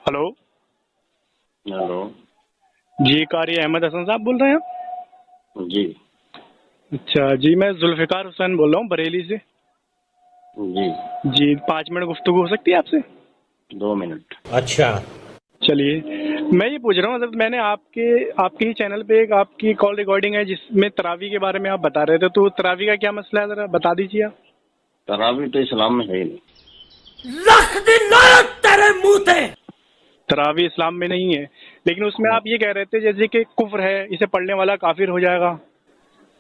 Hello. Hello जी, कारी अहमद हसन साहब बोल रहे हैं? जी। अच्छा जी, मैं जुल्फ़िकार हुसैन बोल रहा हूँ बरेली से। जी। जी, 5 मिनट गुफ्तगू हो सकती है आपसे? 2 मिनट। अच्छा, चलिए, मैं ये पूछ रहा हूँ, मतलब मैंने आपके ही चैनल पे एक आपकी कॉल रिकॉर्डिंग है जिसमें तरावी के बारे में आप बता रहे थे, तो तरावी का क्या मसला है, ज़रा बता दीजिए आप। तरावी तो इस्लाम में है ही नहीं। लख दिन लायक तेरे मुंह थे। तरावी इस्लाम में नहीं है, लेकिन उसमें आप ये कह रहे थे जैसे कि कुफ्र है, इसे पढ़ने वाला काफिर हो जाएगा।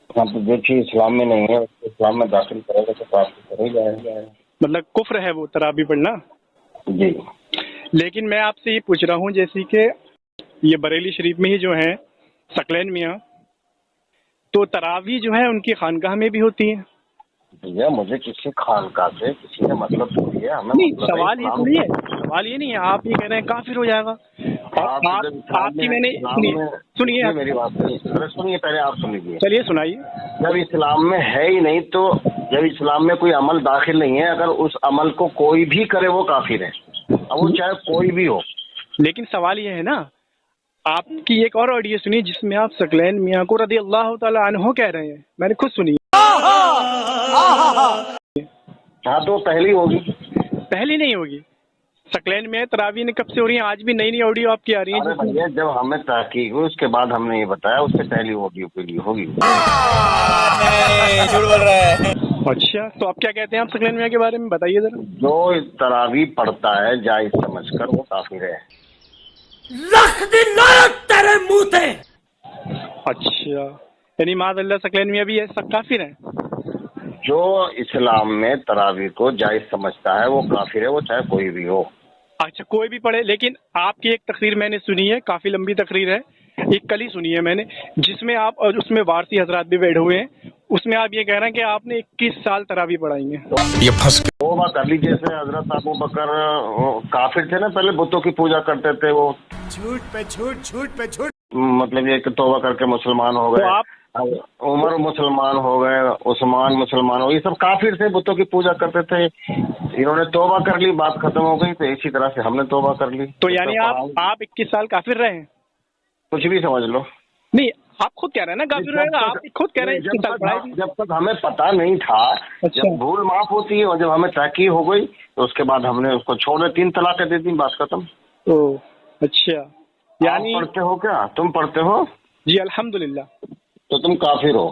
हाँ, तो जो चीज इस्लाम में नहीं है उसको इस्लाम में दाखिल करेगा तो काफिर कर ही जाएगा। मतलब कुफ्र है वो तरावी पढ़ना। जी। लेकिन मैं आपसे ये पूछ रहा हूँ जैसे कि ये बरेली शरीफ में ही जो है सकलैन मियाँ, तो तरावी जो है उनकी खानकाह में भी होती है। भैया मुझे किसी खानका से किसी ने मतलब थोड़ी है, हमें नहीं, मतलब है सवाल ये इस्लाम थोड़ी का। है, सवाल ये नहीं है, आप ये कह रहे हैं काफिर हो जाएगा। और आप तो जब इस्लाम आपकी में मैंने सुनिए मेरी बात सुनिए, अरे सुनिए, पहले आप सुन लीजिए। चलिए सुनाइए। जब इस्लाम में है ही नहीं तो जब इस्लाम में कोई अमल दाखिल नहीं है, अगर उस अमल को कोई भी करे वो काफिर है, अब वो चाहे कोई भी हो। लेकिन सवाल ये है ना, आपकी एक और ऑडियो सुनिए जिसमें आप सकलैन मियाँ को रदी अल्लाह तआला अन्हो कह रहे हैं, मैंने खुद सुनी। हाँ, तो पहली होगी। पहली नहीं होगी, सकलैन में तरावी ने कब से हो रही है, आज भी नई नई ऑडियो आपकी आ रही है अरे जिसमें। भैया जब हमें तहकीक हुई उसके बाद हमने ये बताया, उससे पहली ऑडियो के लिए होगी। नहीं, झूठ बोल रहा है। अच्छा, तो आप क्या कहते हैं, आप सकलैन मियाँ के बारे में बताइए जरा। जो तरावी पढ़ता है जायज समझकर वो काफिर है। लख दिन लायक तेरे मुंह थे। अच्छा, यानी माज़अल्लाह सकलैन मियाँ भी सब काफिर हैं। जो इस्लाम में तरावी को जायज समझता है वो काफिर है, वो चाहे कोई भी हो। अच्छा, कोई भी पढ़े, लेकिन आपकी एक तकरीर मैंने सुनी है, काफी लंबी तकरीर है, एक कल ही सुनी है मैंने, जिसमें आप, और उसमें वारसी हजरात भी बैठे हुए हैं, उसमें आप ये कह रहे हैं कि आपने 21 साल तरावी पढ़ाई है। ये फंस गया। तौबा कर लीजिए, जैसे हजरत अबू बकर काफिर थे ना, पहले बुतों की पूजा करते थे, वो झूठ पे झूठ, झूठ पे झूठ। मतलब ये कि तौबा करके मुसलमान हो तो गए। आप उमर मुसलमान हो गए, उस्मान मुसलमान हो, ये सब काफिर थे, बुतों की पूजा करते थे। इन्होंने तौबा कर ली, बात खत्म हो गई, तो इसी तरह से हमने तौबा कर ली। तो यानी आप 21 साल काफिर रहे हैं? कुछ भी समझ लो। नहीं, आप खुद कह रहे हैं ना काफिर रहेगा, आप खुद कह रहे हैं 21 साल पढ़ाई थी। जब तक हमें पता नहीं था, अच्छा। जब भूल माफ होती है और जब हमें तहकीक हो गई तो उसके बाद हमने उसको छोड़े, 3 तलाकें दे दी, बात खत्म। तो अच्छा, आप यानी पढ़ते हो क्या? तुम पढ़ते हो जी अल्हम्दुलिल्लाह। तो तुम काफिर हो।